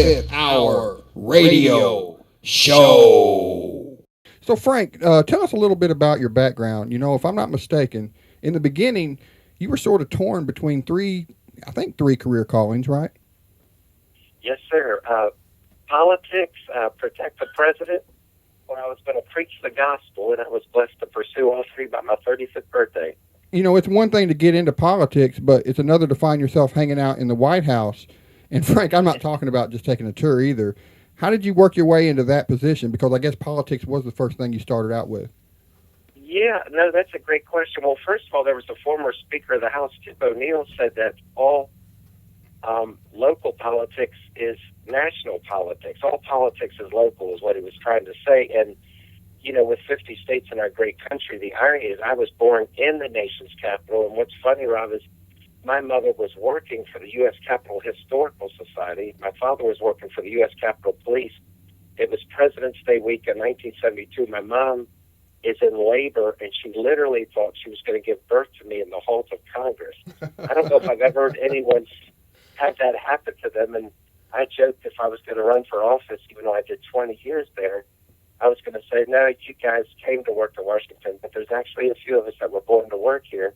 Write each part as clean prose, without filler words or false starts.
5th Hour Radio Show. So, Frank, tell us a little bit about your background. You know, if I'm not mistaken, in the beginning, you were sort of torn between three career callings, right? Yes, sir. Politics, protect the president, or I was going to preach the gospel, and I was blessed to pursue all three by my 35th birthday. You know, it's one thing to get into politics, but it's another to find yourself hanging out in the White House. And Frank, I'm not talking about just taking a tour either. How did you work your way into that position? Because I guess politics was the first thing you started out with. Yeah, no, that's a great question. Well, first of all, there was a former Speaker of the House, Tip O'Neill, said that all local politics is national politics. All politics is local, is what he was trying to say. And, you know, with 50 states in our great country, the irony is I was born in the nation's capital. And what's funny, Rob, is my mother was working for the U.S. Capitol Historical Society. My father was working for the U.S. Capitol Police. It was President's Day week in 1972. My mom is in labor, and she literally thought she was going to give birth to me in the halls of Congress. I don't know if I've ever heard anyone had that happen to them. And I joked if I was going to run for office, even though I did 20 years there, I was going to say, no, you guys came to work to Washington, but there's actually a few of us that were born to work here.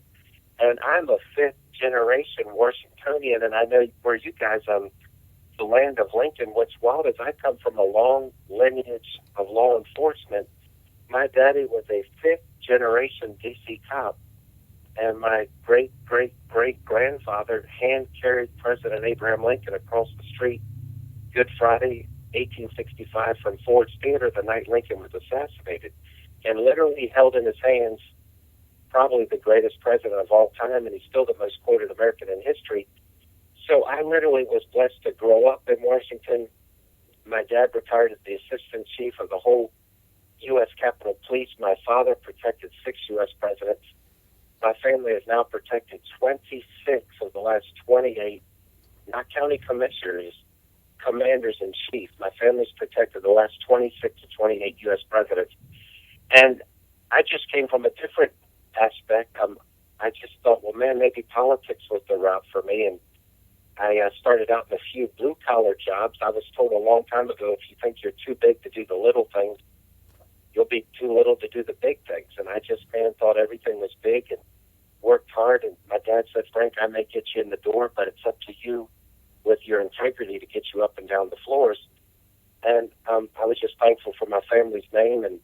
And I'm a fifth-generation Washingtonian, and I know where you guys, the land of Lincoln, what's wild is I come from a long lineage of law enforcement. My daddy was a fifth-generation D.C. cop, and my great-great-great-grandfather hand-carried President Abraham Lincoln across the street Good Friday, 1865, from Ford's Theater the night Lincoln was assassinated, and literally held in his hands probably the greatest president of all time, and he's still the most quoted American in history. So I literally was blessed to grow up in Washington. My dad retired as the assistant chief of the whole U.S. Capitol Police. My father protected 6 U.S. presidents. My family has now protected 26 of the last 28, not county commissioners, commanders-in-chief. My family's protected the last 26 to 28 U.S. presidents. And I just came from a different aspect. I just thought, well, man, maybe politics was the route for me. And I started out in a few blue-collar jobs. I was told a long time ago, if you think you're too big to do the little things, you'll be too little to do the big things. And I just, man, thought everything was big and worked hard. And my dad said, Frank, I may get you in the door, but it's up to you with your integrity to get you up and down the floors. And I was just thankful for my family's name. And,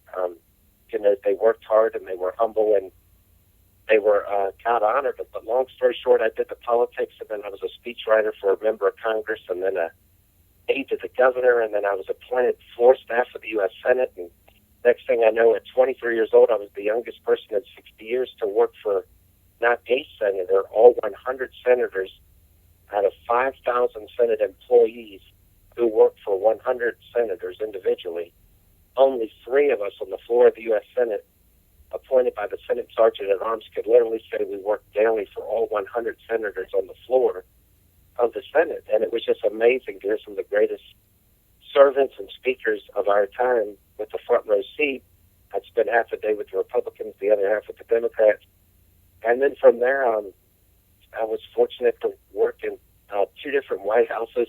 you know, they worked hard and they were humble and they were God honored. But long story short, I did the politics, and then I was a speechwriter for a member of Congress, and then a aide to the governor, and then I was appointed floor staff of the U.S. Senate. And next thing I know, at 23 years old, I was the youngest person in 60 years to work for not a senator, all 100 senators out of 5,000 Senate employees who worked for 100 senators individually. Only 3 of us on the floor of the U.S. Senate, appointed by the Senate Sergeant at Arms, could literally say we worked daily for all 100 senators on the floor of the Senate. And it was just amazing to hear some of the greatest servants and speakers of our time with the front row seat. I'd spend half a day with the Republicans, the other half with the Democrats. And then from there, I was fortunate to work in 2 different White Houses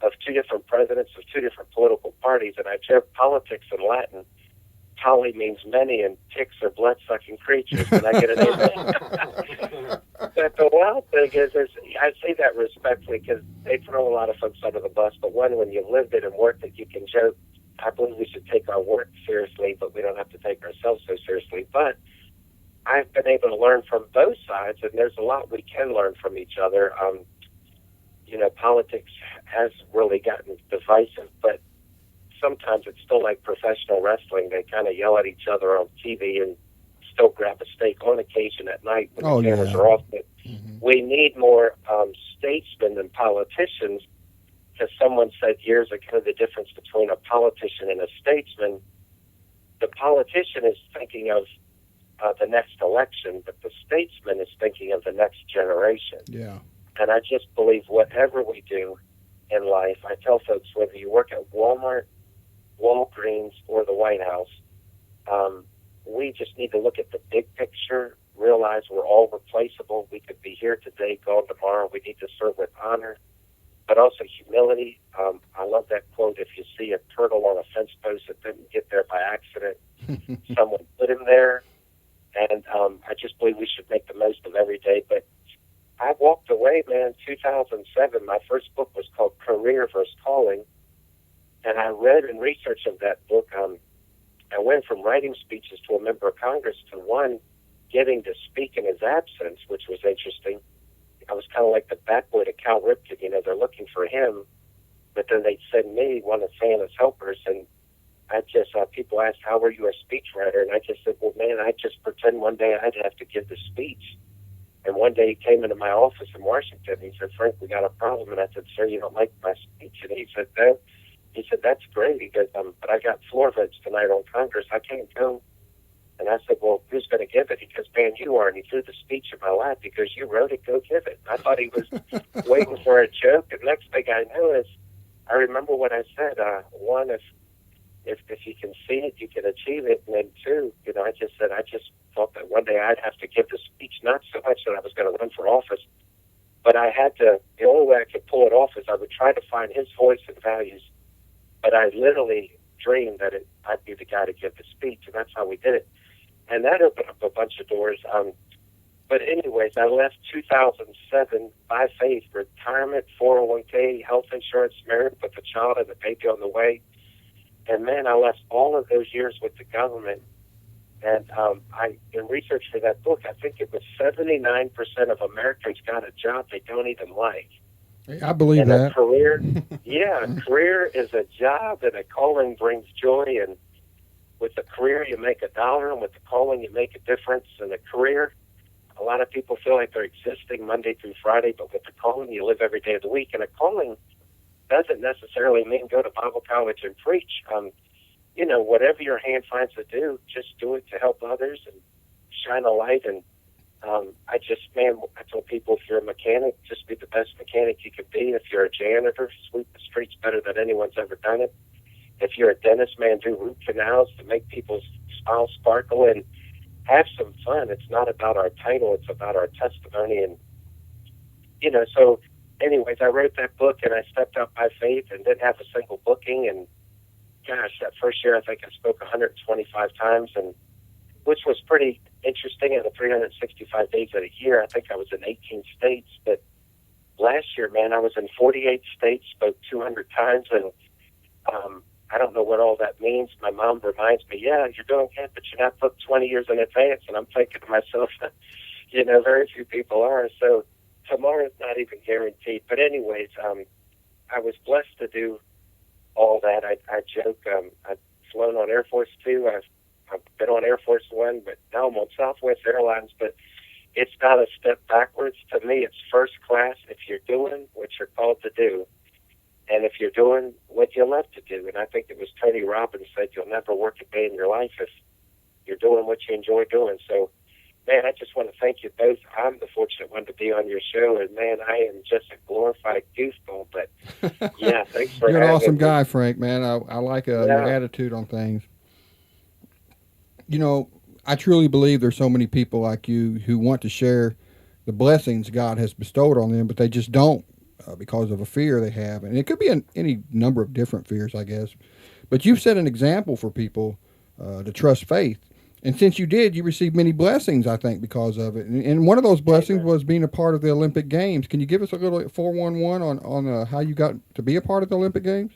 of 2 different presidents of 2 different political parties. And I joke politics in Latin. Poly means many, and ticks are blood-sucking creatures. And I get an amen. But the wild thing is I say that respectfully because they throw a lot of folks under the bus. But one, when you've lived it and worked it, you can joke. I believe we should take our work seriously, but we don't have to take ourselves so seriously. But I've been able to learn from both sides, and there's a lot we can learn from each other. You know, politics has really gotten divisive, but sometimes it's still like professional wrestling. They kind of yell at each other on TV and still grab a steak on occasion at night when the cameras are off. But we need more statesmen than politicians, because someone said years ago the difference between a politician and a statesman. The politician is thinking of the next election, but the statesman is thinking of the next generation. Yeah. And I just believe whatever we do in life, I tell folks, whether you work at Walmart, Walgreens, or the White House, we just need to look at the big picture, realize we're all replaceable. We could be here today, gone tomorrow. We need to serve with honor, but also humility. I love And I read and researched of that book. I went from writing speeches to a member of Congress to one getting to speak in his absence, which was interesting. I was kind of like the bat boy to Cal Ripken, they're looking for him, but then they'd send me one of Santa's helpers, and I just, people asked, how were you a speechwriter? And I just said, well, man, I just pretend one day I'd have to give the speech. And one day he came into my office in Washington, and he said, Frank, we got a problem. And I said, sir, you don't like my speech? And he said, no. He said, that's great. He goes, but I got floor votes tonight on Congress. I can't go. And I said, well, who's going to give it? He goes, man, you are. And he threw the speech in my lap because you wrote it. Go give it. I thought he was waiting for a joke. And next thing I know is I remember what I said. One, if you can see it, you can achieve it. And then two, I just said, I just thought that one day I'd have to give the speech, not so much that I was going to run for office, but I had to, the only way I could pull it off is I would try to find his voice and values. But I literally dreamed that I'd be the guy to give the speech, and that's how we did it. And that opened up a bunch of doors. But anyways, I left 2007 by faith, retirement, 401k, health insurance, married with a child and a baby on the way. And man, I left all of those years with the government. And in research for that book, I think it was 79% of Americans got a job they don't even like. I believe and that. A career, a career is a job, and a calling brings joy. And with a career, you make $1, and with the calling, you make a difference. And a career, a lot of people feel like they're existing Monday through Friday, but with the calling, you live every day of the week. And a calling doesn't necessarily mean go to Bible college and preach. Whatever your hand finds to do, just do it to help others and shine a light. And I told people, if you're a mechanic, just be the best mechanic you can be. If you're a janitor, sweep the streets better than anyone's ever done it. If you're a dentist, man, do root canals to make people's smiles sparkle, and have some fun. It's not about our title, it's about our testimony. And, so anyways, I wrote that book, and I stepped out by faith and didn't have a single booking. And gosh, that first year, I think I spoke 125 times, and which was pretty interesting. In the 365 days of the year, I think I was in 18 states. But last year, man, I was in 48 states, spoke 200 times, and I don't know what all that means. My mom reminds me, yeah, you're doing good, but you're not booked 20 years in advance. And I'm thinking to myself, very few people are. So tomorrow's not even guaranteed. But anyways, I was blessed to do all that. I joke, I've flown on Air Force Two. I've been on Air Force One, but now I'm on Southwest Airlines. But it's not a step backwards. To me, it's first class if you're doing what you're called to do, and if you're doing what you love to do. And I think it was Tony Robbins said, you'll never work a day in your life if you're doing what you enjoy doing. So, man, I just want to thank you both. I'm the fortunate one to be on your show, and, man, I am just a glorified goofball. But, yeah, thanks for having me. You're an awesome guy, Frank, man. I like your attitude on things. I truly believe there's so many people like you who want to share the blessings God has bestowed on them, but they just don't because of a fear they have. And it could be any number of different fears, I guess. But you've set an example for people to trust faith. And since you did, you received many blessings, I think, because of it. And one of those blessings was being a part of the Olympic Games. Can you give us a little 411 on how you got to be a part of the Olympic Games?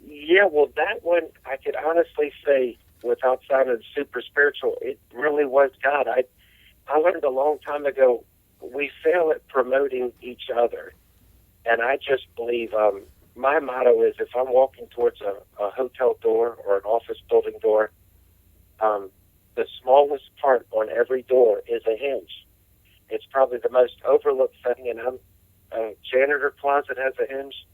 Yeah, well, that one, I could honestly say, without sounding super spiritual, it really was God. I learned a long time ago, we fail at promoting each other. And I just believe, my motto is, if I'm walking towards a hotel door or an office building door, the smallest part on every door is a hinge. It's probably the most overlooked thing, and a janitor closet has a hinge,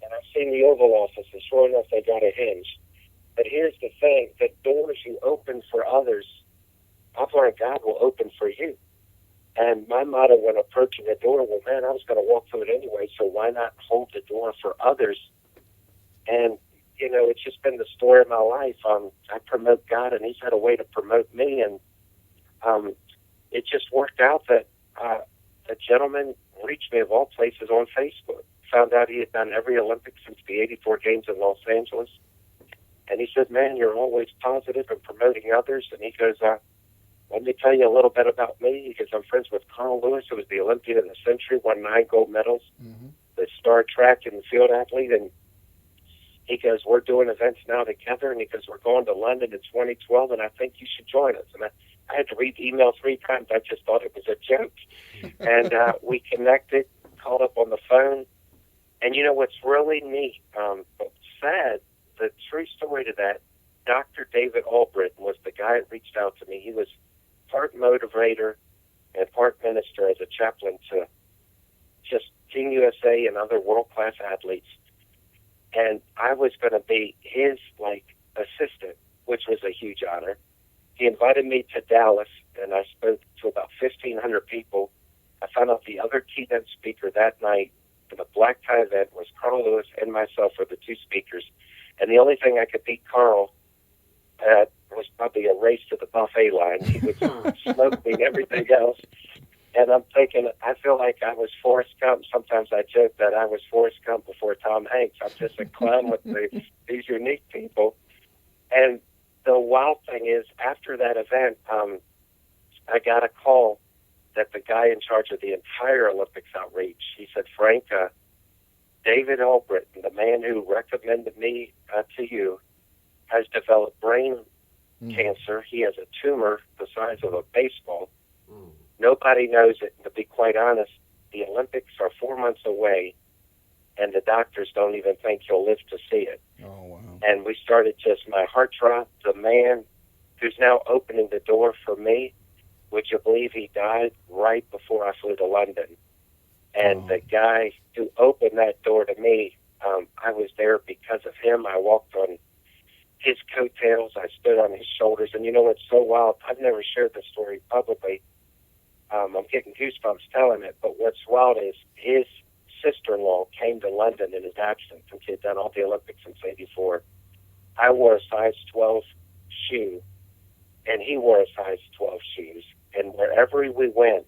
and I've seen the Oval Office, and sure enough, they got a hinge. But here's the thing, the doors you open for others, I've learned God will open for you. And my motto when approaching a door, well, man, I was going to walk through it anyway, so why not hold the door for others? And it's just been the story of my life. I promote God, and He's had a way to promote me. And it just worked out that a gentleman reached me, of all places, on Facebook. Found out he had done every Olympics since the 84 Games in Los Angeles. And he said, man, you're always positive and promoting others. And he goes, let me tell you a little bit about me. He goes, I'm friends with Carl Lewis, who was the Olympian of the Century, won 9 gold medals, the star track and field athlete. And he goes, we're doing events now together, and he goes, we're going to London in 2012, and I think you should join us. And I had to read the email 3 times. I just thought it was a joke. And we connected, called up on the phone. And you know what's really neat, but sad, the true story to that, Dr. David Albritton was the guy that reached out to me. He was part motivator and part minister as a chaplain to just Team USA and other world-class athletes. And I was going to be his, assistant, which was a huge honor. He invited me to Dallas, and I spoke to about 1,500 people. I found out the other keynote speaker that night for the black tie event was Carl Lewis and myself were the 2 speakers. And the only thing I could beat Carl at was probably a race to the buffet line. He would smoke me and everything else. And I'm thinking, I feel like I was Forrest Gump. Sometimes I joke that I was Forrest Gump before Tom Hanks. I'm just a clown with these unique people. And the wild thing is, after that event, I got a call that the guy in charge of the entire Olympics outreach, he said, Frank, David Albritton, the man who recommended me to you, has developed brain cancer. He has a tumor the size of a baseball. Nobody knows it. To be quite honest, the Olympics are 4 months away, and the doctors don't even think he'll live to see it. Oh, wow. And we started my heart dropped. The man who's now opening the door for me, would you believe he died right before I flew to London? And the guy who opened that door to me, I was there because of him. I walked on his coattails. I stood on his shoulders. And you know what's so wild? I've never shared this story publicly. I'm getting goosebumps telling it. But what's wild is his sister-in-law came to London in his absence, and she had done all the Olympics since '84. I wore a size 12 shoe, and he wore a size 12 shoes. And wherever we went,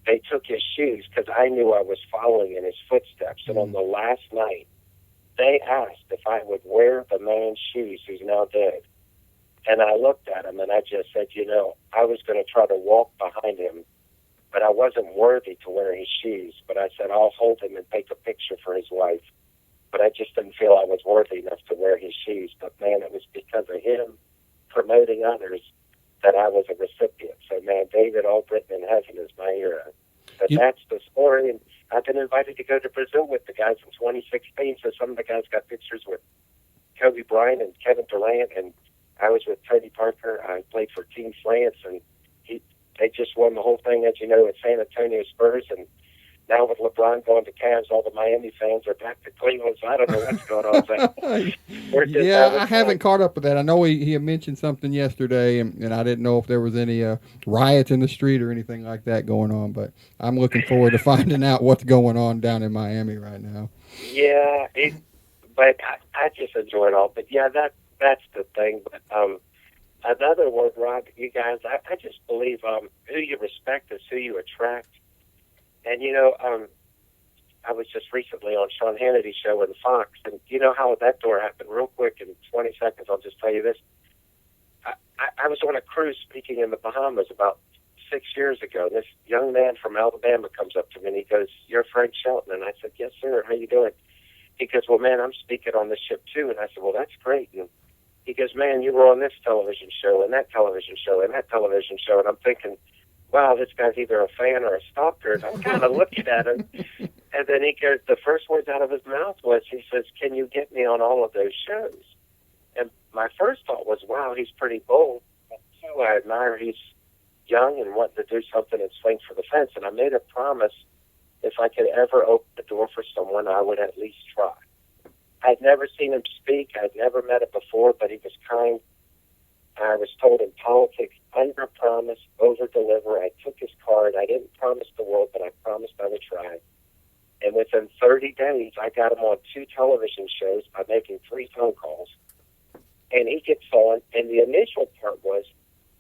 they took his shoes because I knew I was following in his footsteps. And on the last night, they asked if I would wear the man's shoes who's now dead. And I looked at him and I just said, I was going to try to walk behind him, but I wasn't worthy to wear his shoes. But I said, I'll hold him and take a picture for his wife. But I just didn't feel I was worthy enough to wear his shoes. But man, it was because of him promoting others that I was a recipient. So man, David Albritton in heaven is my hero. But that's the story. And I've been invited to go to Brazil with the guys in 2016. So some of the guys got pictures with Kobe Bryant and Kevin Durant, and I was with Tony Parker. I played for Team France, and they just won the whole thing, as you know, at San Antonio Spurs. And now with LeBron going to Cavs, all the Miami fans are back to Cleveland. So I don't know what's going on. I haven't caught up with that. I know he had mentioned something yesterday, and I didn't know if there was any riots in the street or anything like that going on. But I'm looking forward to finding out what's going on down in Miami right now. Yeah, but I just enjoy it all. But yeah, that's the thing. But another word, Rob, you guys, I just believe who you respect is who you attract. And, I was just recently on Sean Hannity's show in Fox, and you know how that door happened real quick in 20 seconds. I'll just tell you this. I was on a cruise speaking in the Bahamas about 6 years ago. And this young man from Alabama comes up to me, and he goes, "You're Frank Shelton?" And I said, "Yes, sir. How you doing?" He goes, "Well, man, I'm speaking on this ship, too." And I said, "Well, that's great." And he goes, "Man, you were on this television show and that television show and that television show." And I'm thinking, wow, this guy's either a fan or a stalker. And I'm kind of looking at him. And then he goes, the first words out of his mouth was, he says, "Can you get me on all of those shows?" And my first thought was, wow, he's pretty bold. So I admire he's young and wanting to do something and swing for the fence. And I made a promise, if I could ever open the door for someone, I would at least try. I'd never seen him speak. I'd never met him before, but he was kind. I was told in politics, under promise, over deliver. I took his card. I didn't promise the world, but I promised I would try. And within 30 days, I got him on 2 television shows by making 3 phone calls. And he gets on, and the initial part was,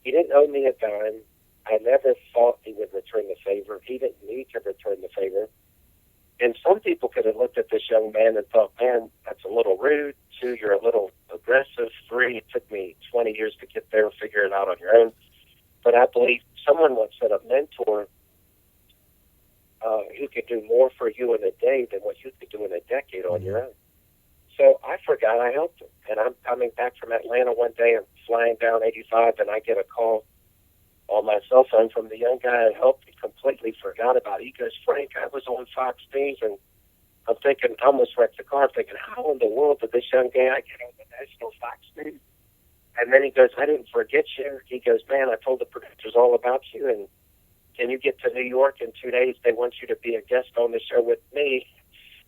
he didn't owe me a dime. I never thought he would return the favor. He didn't need to return the favor. And some people could have looked at this young man and thought, man, that's a little rude. 2, you're a little aggressive. 3, it took me 20 years to get there and figure it out on your own. But I believe someone once said a mentor who could do more for you in a day than what you could do in a decade on your own. So I forgot I helped him. And I'm coming back from Atlanta one day and flying down 85, and I get a call on my cell phone from the young guy I helped. He completely forgot about it. He goes, Frank, I was on Fox News, and I'm thinking, I almost wrecked the car. I'm thinking, how in the world did this young guy get on the national Fox News? And then he goes, I didn't forget you. He goes, man, I told the producers all about you, and can you get to New York in 2 days? They want you to be a guest on the show with me.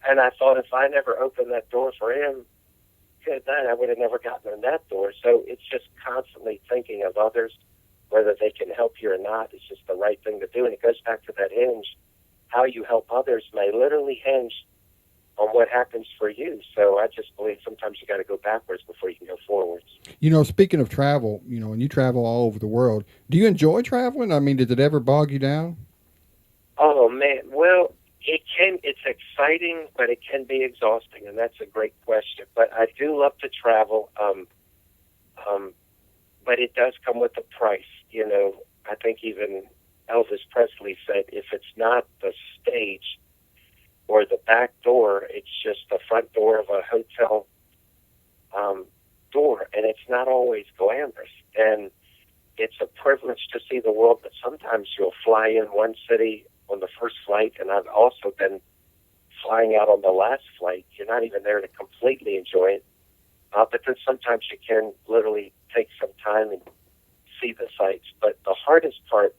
And I thought, if I never opened that door for him, good night, I would have never gotten in that door. So it's just constantly thinking of others, whether they can help you or not. It's just the right thing to do. And it goes back to that hinge. How you help others may literally hinge on what happens for you. So I just believe sometimes you got to go backwards before you can go forwards. You know, speaking of travel, you know, and you travel all over the world, do you enjoy traveling? I mean, did it ever bog you down? Oh, man. Well, it's exciting, but it can be exhausting, and that's a great question. But I do love to travel, but it does come with a price. You know, I think even Elvis Presley said, if it's not the stage or the back door, it's just the front door of a hotel door, and it's not always glamorous. And it's a privilege to see the world, but sometimes you'll fly in one city on the first flight, and I've also been flying out on the last flight. You're not even there to completely enjoy it, but then sometimes you can literally take some time and see the sights. But the hardest part,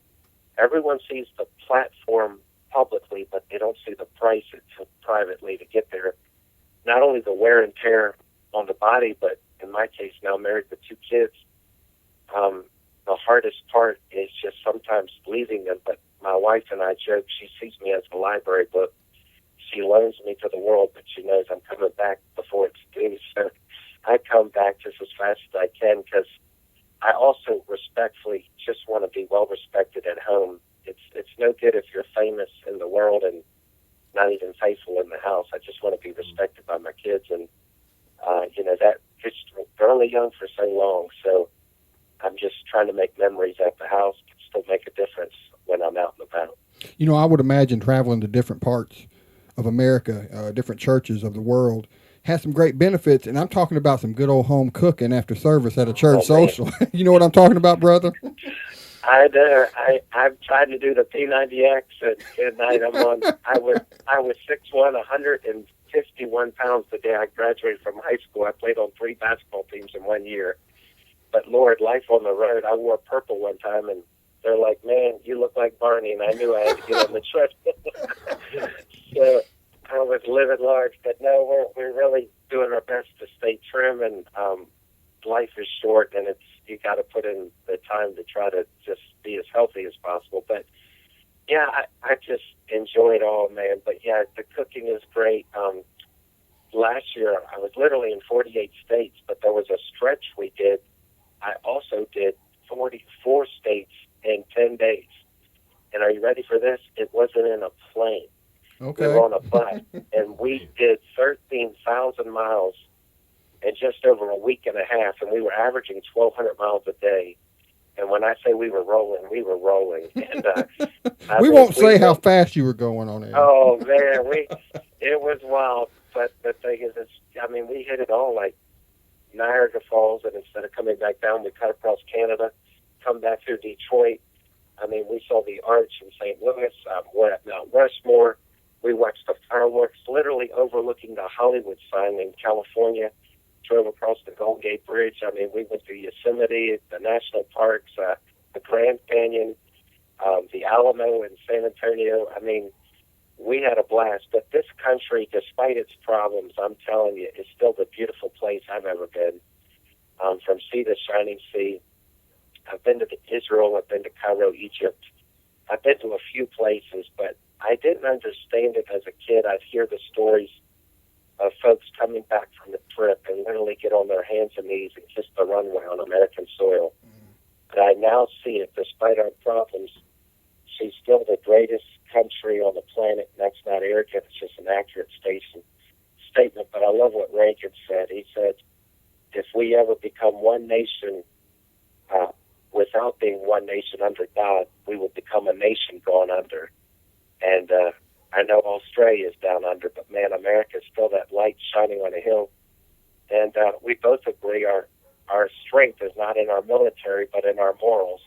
everyone sees the platform publicly, but they don't see the price it took privately to get there. Not only the wear and tear on the body, but in my case, now married with 2 kids, the hardest part is just sometimes leaving them. But my wife and I joke, she sees me as a library book. She loans me to the world, but she knows I'm coming back before it's due. So I come back just as fast as I can, because I also respectfully just want to be well respected at home. It's no good if you're famous in the world and not even faithful in the house. I just want to be respected by my kids, and you know, that they're only young for so long. So I'm just trying to make memories at the house, but still make a difference when I'm out and about. You know, I would imagine traveling to different parts of America, different churches of the world, has some great benefits, and I'm talking about some good old home cooking after service at a church social. You know what I'm talking about, brother? I do. I've tried to do the P90X at night. I was 6'1", 151 pounds the day I graduated from high school. I played on 3 basketball teams in 1 year. But Lord, life on the road, I wore purple one time, and they're like, man, you look like Barney, and I knew I had to get on the treadmill. So I was living large, but no, we're really doing our best to stay trim, and life is short, and you got to put in the time to try to just be as healthy as possible. But yeah, I just enjoy it all, man. But yeah, the cooking is great. Last year, I was literally in 48 states, but there was a stretch we did. I also did 44 states in 10 days. And are you ready for this? It wasn't in a plane. Okay. We were on a bus, and we did 13,000 miles in just over a week and a half, and we were averaging 1,200 miles a day. And when I say we were rolling, we were rolling. And we won't say how fast you were going on air. Oh, man, it was wild. But the thing is, we hit it all, like Niagara Falls, and instead of coming back down, we cut across Canada, come back through Detroit. We saw the Arch in St. Louis. We're at Mount Rushmore. We watched the fireworks, literally overlooking the Hollywood sign in California. Drove across the Golden Gate Bridge. We went to Yosemite, the national parks, the Grand Canyon, the Alamo in San Antonio. We had a blast. But this country, despite its problems, I'm telling you, is still the beautiful place I've ever been. From sea to shining sea. I've been to Israel. I've been to Cairo, Egypt. I've been to a few places, but I didn't understand it as a kid. I'd hear the stories of folks coming back from the trip and literally get on their hands and knees and kiss the runway on American soil. But I now see it, despite our problems, she's still the greatest country on the planet, and that's not arrogant. It's just an accurate statement. But I love what Reagan said. He said, if we ever become one nation without being one nation under God, we will become a nation gone under. And I know Australia is down under, but man, America is still that light shining on a hill. And we both agree our strength is not in our military, but in our morals.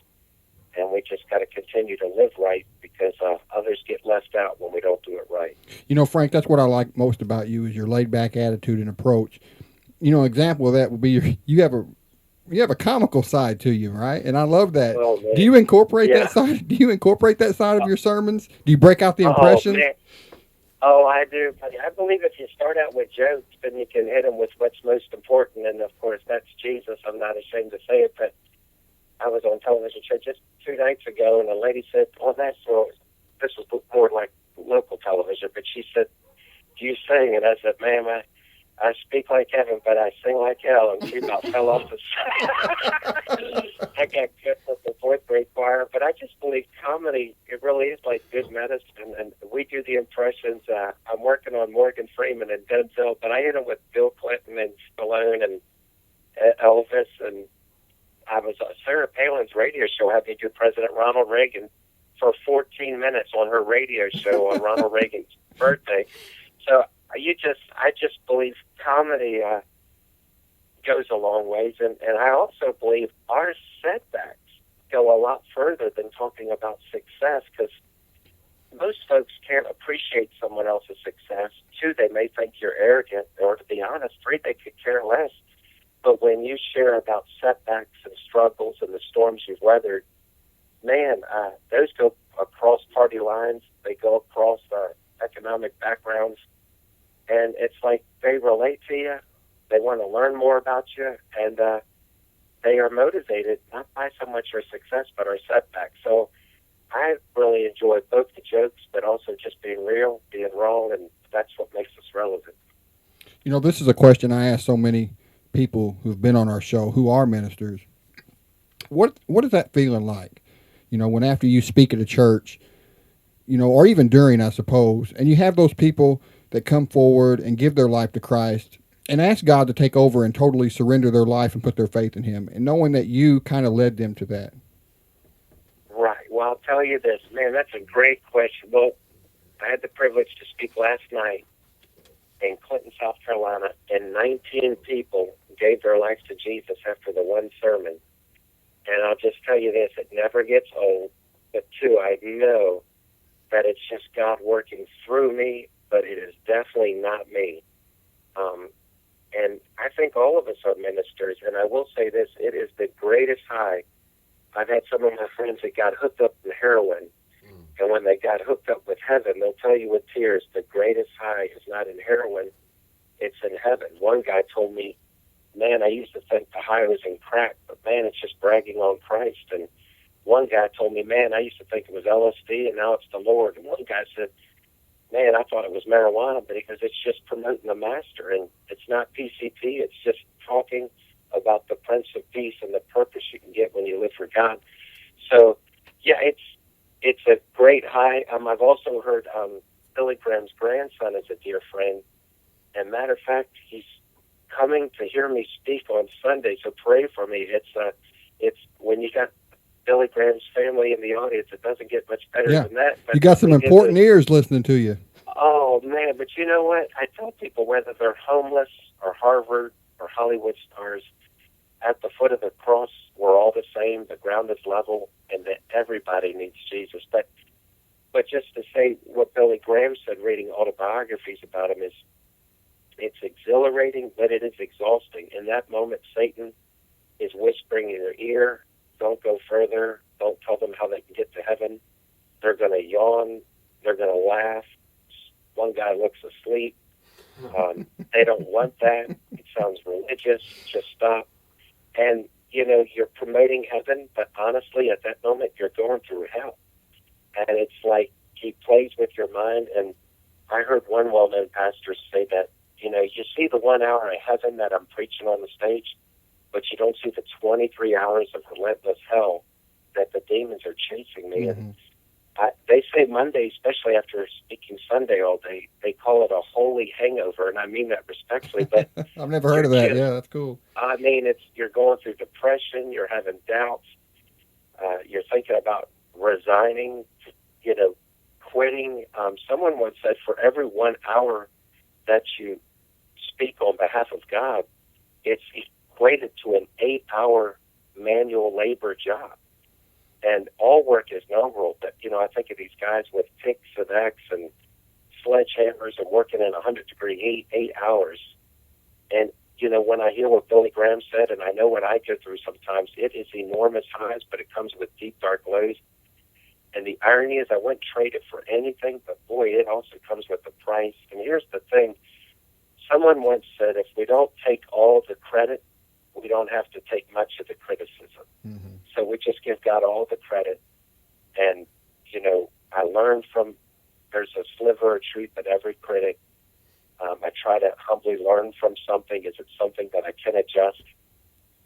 And we just got to continue to live right, because others get left out when we don't do it right. You know, Frank, that's what I like most about you, is your laid-back attitude and approach. You know, an example of that would be you have a comical side to you, right? And I love that. Oh, man. Do you incorporate Yeah. that side? Do you incorporate that side of your sermons? Do you break out the impressions? Oh, man. Oh, I do. I believe if you start out with jokes, then you can hit them with what's most important. And, of course, that's Jesus. I'm not ashamed to say it, but I was on television show just 2 nights ago, and a lady said, "Oh, that's all." This was more like local television, but she said, "Do you sing?" And I said, "Ma'am, I speak like heaven, but I sing like hell." And she about fell off the side. I got kicked with the 4th grade choir, but I just believe comedy, it really is like good medicine, and we do the impressions. I'm working on Morgan Freeman and Denzel, but I hit them with Bill Clinton and Stallone and Elvis, and I was Sarah Palin's radio show had me do President Ronald Reagan for 14 minutes on her radio show on Ronald Reagan's birthday. So I just believe comedy goes a long ways, and I also believe our setbacks go a lot further than talking about success, because most folks can't appreciate someone else's success. 2, they may think you're arrogant, or to be honest, 3, they could care less. But when you share about setbacks and struggles and the storms you've weathered, man, those go across party lines. They go across economic backgrounds. And it's like they relate to you. They want to learn more about you. And they are motivated not by so much our success, but our setbacks. So I really enjoy both the jokes, but also just being real, being raw, and that's what makes us relevant. You know, this is a question I ask so many people who've been on our show who are ministers. What is that feeling like? You know, when after you speak at a church, you know, or even during, I suppose, and you have those people that come forward and give their life to Christ and ask God to take over and totally surrender their life and put their faith in Him, and knowing that you kind of led them to that. Right. Well, I'll tell you this, man, that's a great question. Well, I had the privilege to speak last night in Clinton, South Carolina, and 19 people gave their life to Jesus after the one sermon. And I'll just tell you this, it never gets old. But 2, I know that it's just God working through me, but it is definitely not me. And I think all of us are ministers, and I will say this, it is the greatest high. I've had some of my friends that got hooked up in heroin, and when they got hooked up with heaven, they'll tell you with tears, the greatest high is not in heroin, it's in heaven. One guy told me, "Man, I used to think the high was in crack, but man, it's just bragging on Christ." And one guy told me, "Man, I used to think it was LSD, and now it's the Lord." And one guy said, "Man, I thought it was marijuana, but because it's just promoting the master, and it's not PCP, it's just talking about the Prince of Peace and the purpose you can get when you live for God." So, yeah, it's a great high. I've also heard Billy Graham's grandson is a dear friend, and matter of fact, he's coming to hear me speak on Sunday. So pray for me. It's when you got Billy Graham's family in the audience, it doesn't get much better than that. But you got some important ears listening to you. Oh man, but you know what? I tell people whether they're homeless or Harvard or Hollywood stars, at the foot of the cross, we're all the same. The ground is level, and that everybody needs Jesus. But just to say what Billy Graham said, reading autobiographies about him, is it's exhilarating, but it is exhausting. In that moment, Satan is whispering in your ear, "Don't go further. Don't tell them how they can get to heaven." They're going to yawn. They're going to laugh. One guy looks asleep. They don't want that. It sounds religious. Just stop. And, you know, you're promoting heaven, but honestly, at that moment, you're going through hell. And it's like he plays with your mind. And I heard one well-known pastor say that, you know, you see the 1 hour of heaven that I'm preaching on the stage, but you don't see the 23 hours of relentless hell that the demons are chasing me. Mm-hmm. And they say Monday, especially after speaking Sunday all day, they call it a holy hangover, and I mean that respectfully. But I've never heard of that. Yeah, that's cool. I mean, you're going through depression, you're having doubts, you're thinking about resigning, you know, quitting. Someone once said, for every 1 hour that you speak on behalf of God, it's equated to an 8-hour manual labor job. And all work is noble, but, I think of these guys with picks and X and sledgehammers and working in 100-degree heat, 8 hours. And, when I hear what Billy Graham said, and I know what I go through sometimes, it is enormous highs, but it comes with deep, dark lows. And the irony is I wouldn't trade it for anything, but boy, it also comes with a price. And here's the thing. Someone once said, if we don't take all the credit, we don't have to take much of the criticism. Mm-hmm. So we just give God all the credit. And, I learned from, there's a sliver of truth in every critic. I try to humbly learn from something. Is it something that I can adjust?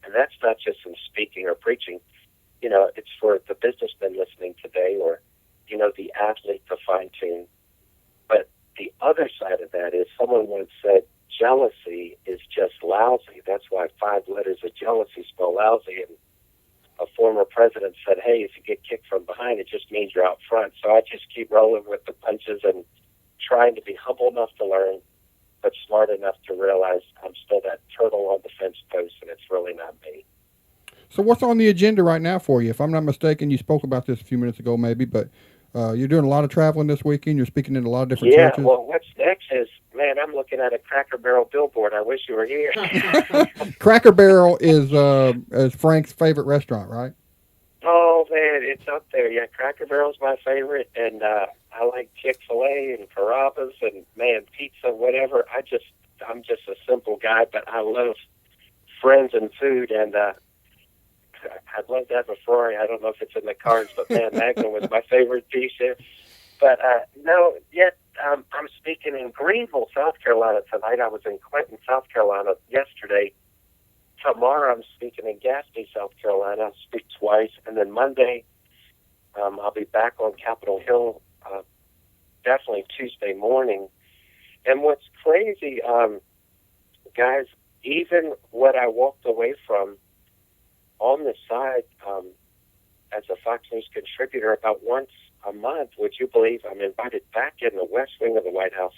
And that's not just in speaking or preaching. It's for the businessman listening today or, the athlete to fine-tune. But the other side of that is someone once said, jealousy is just lousy. That's why 5 letters of jealousy spell lousy. And a former president said, hey, if you get kicked from behind, it just means you're out front. So I just keep rolling with the punches and trying to be humble enough to learn, but smart enough to realize I'm still that turtle on the fence post, and it's really not me. So what's on the agenda right now for you? If I'm not mistaken, you spoke about this a few minutes ago maybe, but you're doing a lot of traveling this weekend. You're speaking in a lot of different churches. Yeah, well, what's next is, man, I'm looking at a Cracker Barrel billboard. I wish you were here. Cracker Barrel is Frank's favorite restaurant, right? Oh, man, it's up there. Yeah, Cracker Barrel's my favorite, and I like Chick-fil-A and Carrabba's and, man, pizza, whatever. I'm just a simple guy, but I love friends and food, and I'd love to have a Ferrari. I don't know if it's in the cards, but, man, Magnum was my favorite piece there. But, no, yet I'm speaking in Greenville, South Carolina tonight. I was in Clinton, South Carolina yesterday. Tomorrow I'm speaking in Gaffney, South Carolina. I'll speak twice. And then Monday I'll be back on Capitol Hill, definitely Tuesday morning. And what's crazy, guys, even what I walked away from on the side as a Fox News contributor about once a month, would you believe I'm invited back in the West Wing of the White House?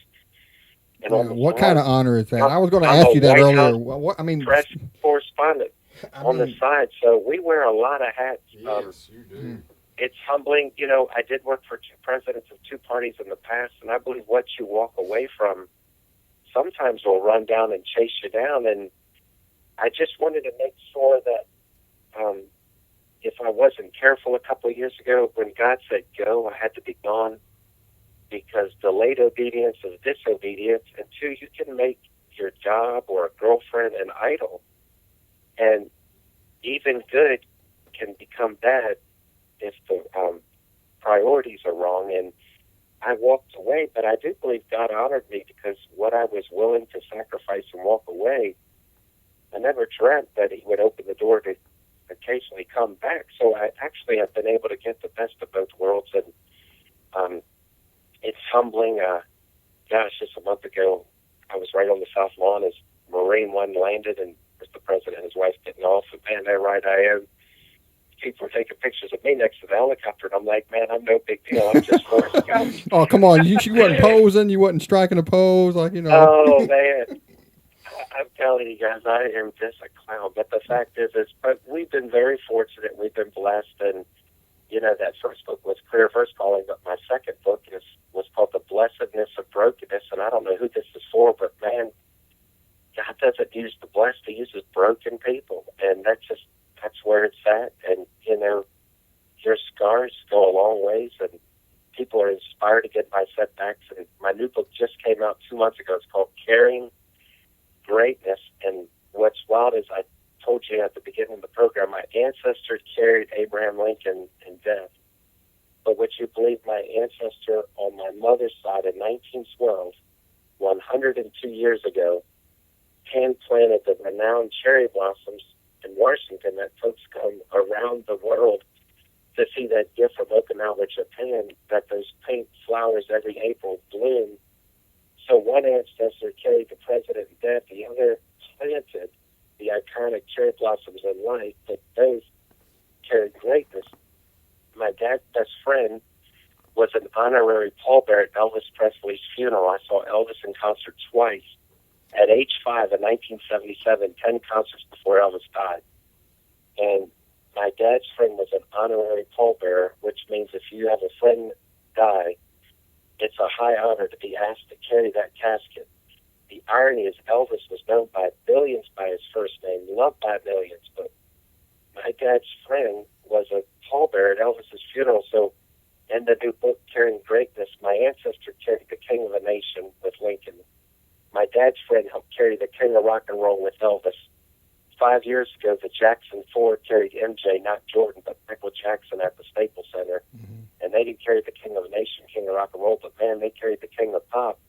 And what kind of honor is that? I was going to ask you that earlier. Press correspondent on the side. So we wear a lot of hats. Yes, you do. It's humbling. I did work for 2 presidents of 2 parties in the past, and I believe what you walk away from sometimes will run down and chase you down. And I just wanted to make sure that if I wasn't careful a couple of years ago, when God said go, I had to be gone. Because delayed obedience is disobedience, and 2, you can make your job or a girlfriend an idol. And even good can become bad if the priorities are wrong. And I walked away, but I do believe God honored me because what I was willing to sacrifice and walk away, I never dreamt that He would open the door to occasionally come back. So I actually have been able to get the best of both worlds, and it's humbling. Just a month ago, I was right on the South Lawn as Marine One landed, and there's the president and his wife getting off, and man, there right I am. People were taking pictures of me next to the helicopter, and I'm like, man, I'm no big deal. I'm just Forrest Gump. Oh, come on. You wasn't posing. You wasn't striking a pose. Oh, man. I'm telling you guys, I am just a clown. But the fact is but we've been very fortunate. We've been blessed, and that first book was Clear Verse Calling, but my second book was called The Blessedness of Brokenness, and I don't know who this is for, but man, God doesn't use the blessed, He uses broken people, and that's where it's at. And your scars go a long ways, and people are inspired to get by setbacks. And my new book just came out 2 months ago. It's called Carrying Greatness, and what's wild is I told you at the beginning of the program, my ancestor carried Abraham Lincoln in death. But would you believe my ancestor on my mother's side in 1912, 102 years ago, hand-planted the renowned cherry blossoms in Washington that folks come around the world to see that gift from Okinawa, Japan, that those pink flowers every April bloom. So one ancestor carried the president in death, the other planted the iconic cherry blossoms in life, but both carried greatness. My dad's best friend was an honorary pallbearer at Elvis Presley's funeral. I saw Elvis in concert twice. at age 5 in 1977, 10 concerts before Elvis died. And my dad's friend was an honorary pallbearer, which means if you have a friend die, it's a high honor to be asked to carry that casket. The irony is Elvis was known by billions by his first name, loved by millions, but my dad's friend was a pallbearer at Elvis's funeral. So in the new book, Carrying Greatness, my ancestor carried the King of a Nation with Lincoln. My dad's friend helped carry the King of Rock and Roll with Elvis. 5 years ago, the Jackson 4 carried MJ, not Jordan, but Michael Jackson at the Staples Center. Mm-hmm. And they didn't carry the King of a Nation, King of Rock and Roll, but man, they carried the King of Pop.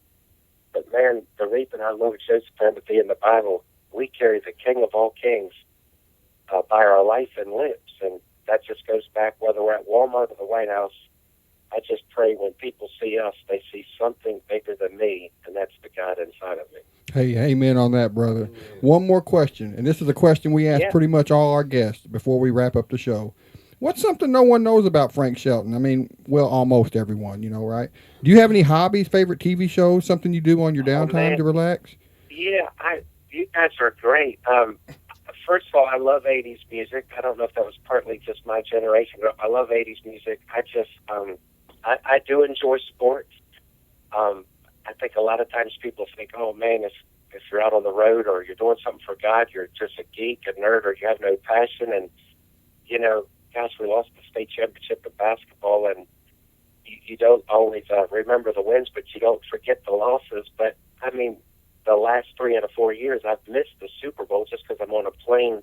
But man, the reason I love Joseph Timothy in the Bible, we carry the King of all kings by our life and lips. And that just goes back, whether we're at Walmart or the White House, I just pray when people see us, they see something bigger than me, and that's the God inside of me. Hey, amen on that, brother. One more question, and this is a question we ask pretty much all our guests before we wrap up the show. What's something no one knows about Frank Shelton? I mean, well, almost everyone, right? Do you have any hobbies, favorite TV shows, something you do on your downtime to relax? Yeah, you guys are great. First of all, I love 80s music. I don't know if that was partly just my generation, but I love 80s music. I do enjoy sports. I think a lot of times people think, oh, man, if you're out on the road or you're doing something for God, you're just a geek, a nerd, or you have no passion. And, gosh, we lost the state championship of basketball, and you don't always remember the wins, but you don't forget the losses. But, I mean, the last 3 out of 4 years, I've missed the Super Bowl just because I'm on a plane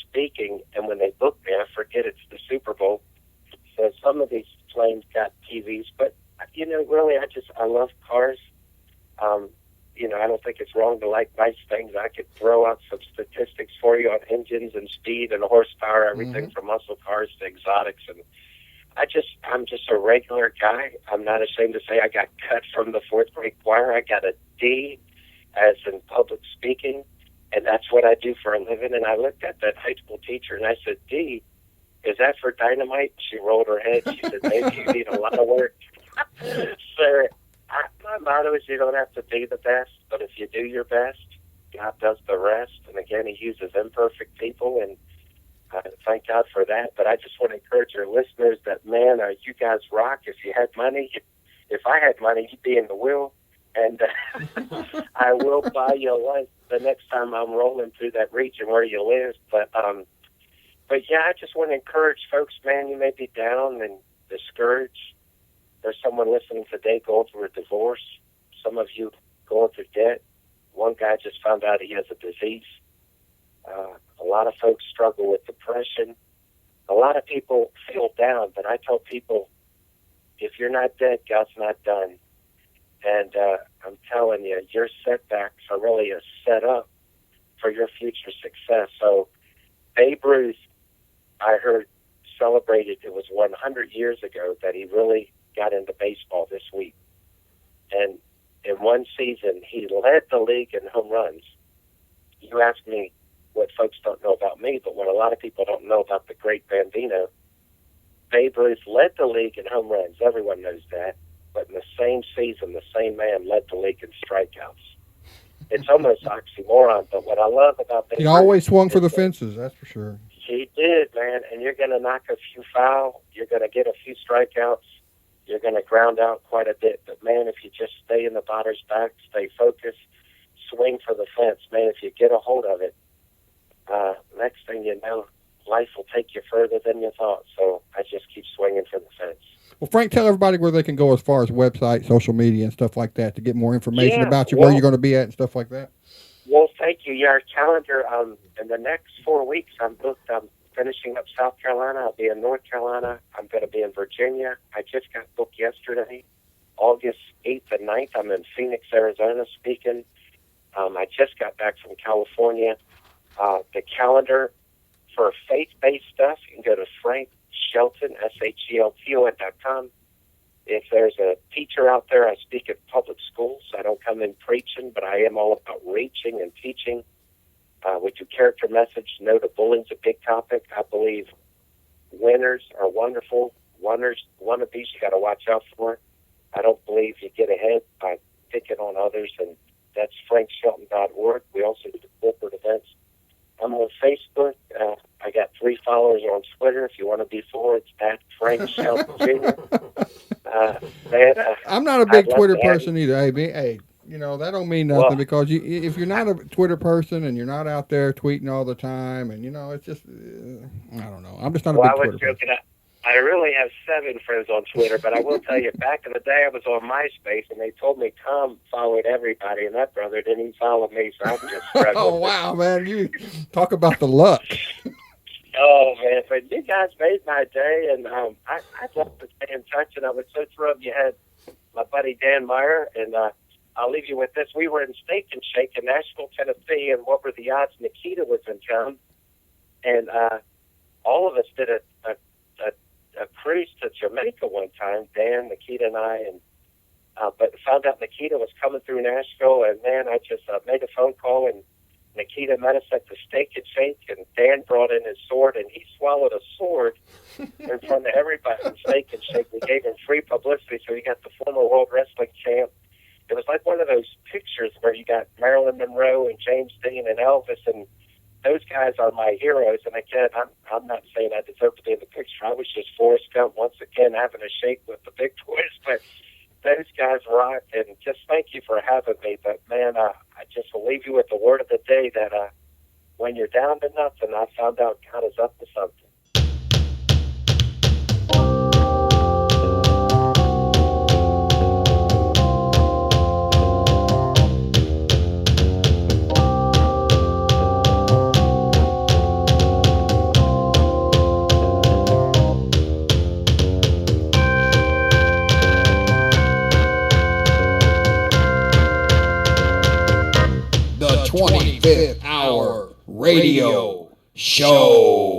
speaking, and when they book me, I forget it's the Super Bowl. So some of these planes got TVs, but, really, I love cars. I don't think it's wrong to like nice things. I could throw out some statistics for you on engines and speed and horsepower, everything from muscle cars to exotics. And I'm just a regular guy. I'm not ashamed to say I got cut from the 4th grade choir. I got a D as in public speaking, and that's what I do for a living. And I looked at that high school teacher and I said, D, is that for dynamite? She rolled her head. She said, maybe you need a lot of work. So my motto is you don't have to be the best, but if you do your best, God does the rest. And again, he uses imperfect people, and thank God for that. But I just want to encourage your listeners that, man, you guys rock. If you had money, if I had money, you'd be in the will. And I will buy you a lunch the next time I'm rolling through that region where you live. But yeah, I just want to encourage folks, man, you may be down and discouraged. There's someone listening today going through a divorce. Some of you going through debt. One guy just found out he has a disease. A lot of folks struggle with depression. A lot of people feel down, but I tell people, if you're not dead, God's not done. And I'm telling you, your setbacks are really a setup for your future success. So Babe Ruth, I heard, celebrated, it was 100 years ago that he really got into baseball this week. And in one season, he led the league in home runs. You ask me what folks don't know about me, but what a lot of people don't know about the great Bambino, Babe Ruth led the league in home runs. Everyone knows that. But in the same season, the same man led the league in strikeouts. It's almost oxymoron, but what I love about Babe Ruth... He always swung for the fences, that's for sure. He did, man, and you're going to knock a few foul, you're going to get a few strikeouts, you're going to ground out quite a bit. But, man, if you just stay in the batter's back, stay focused, swing for the fence, man, if you get a hold of it, next thing you know, life will take you further than you thought. So I just keep swinging for the fence. Well, Frank, tell everybody where they can go as far as website, social media, and stuff like that to get more information about you, where you're going to be at and stuff like that. Well, thank you. Yeah, our calendar, in the next 4 weeks, I'm booked. I'm finishing up South Carolina. I'll be in North Carolina. I'm going to be in Virginia. I just got booked yesterday. August 8th and 9th, I'm in Phoenix, Arizona speaking. I just got back from California. The calendar for faith-based stuff, you can go to Frank Shelton, SHELTON.com. If there's a teacher out there, I speak at public schools. I don't come in preaching, but I am all about reaching and teaching. We do character message. No to bullying's a big topic. I believe winners are wonderful. Wannabes you got to watch out for. I don't believe you get ahead by picking on others and That's frankshelton.org. We also do corporate events. I'm on Facebook. I got 3 followers on Twitter. If you want to be forward, it's at Frank Shelton Jr. I'm not a big Twitter person either. Hey, that don't mean nothing because if you're not a Twitter person and you're not out there tweeting all the time, and it's just I don't know. I'm just not a big Twitter person. I really have 7 friends on Twitter, but I will tell you, back in the day, I was on MySpace, and they told me Tom followed everybody, and that brother didn't even follow me, so I'm just struggling. Oh, wow, man. You talk about the luck. Oh, man, but you guys made my day, and I'd love to stay in touch, and I was so thrilled you had my buddy Dan Meyer, and I'll leave you with this. We were in Steak and Shake in Nashville, Tennessee, and what were the odds Nikita was in town, and all of us did a cruise to Jamaica one time, Dan, Nikita, and I, and but found out Nikita was coming through Nashville, and man, I just made a phone call, and Nikita met us at the Steak and Shake, and Dan brought in his sword, and he swallowed a sword in front of everybody in Steak and Shake. We gave him free publicity, so he got the former World Wrestling Champ. It was like one of those pictures where you got Marilyn Monroe and James Dean and Elvis, and those guys are my heroes. And again, I'm not saying I deserve to be in the picture. I was just Forrest Gump once again having a shake with the big boys. But those guys rock, and just thank you for having me. But man, I just will leave you with the word of the day that when you're down to nothing, I found out God is up to something. The 25th Hour Radio Show.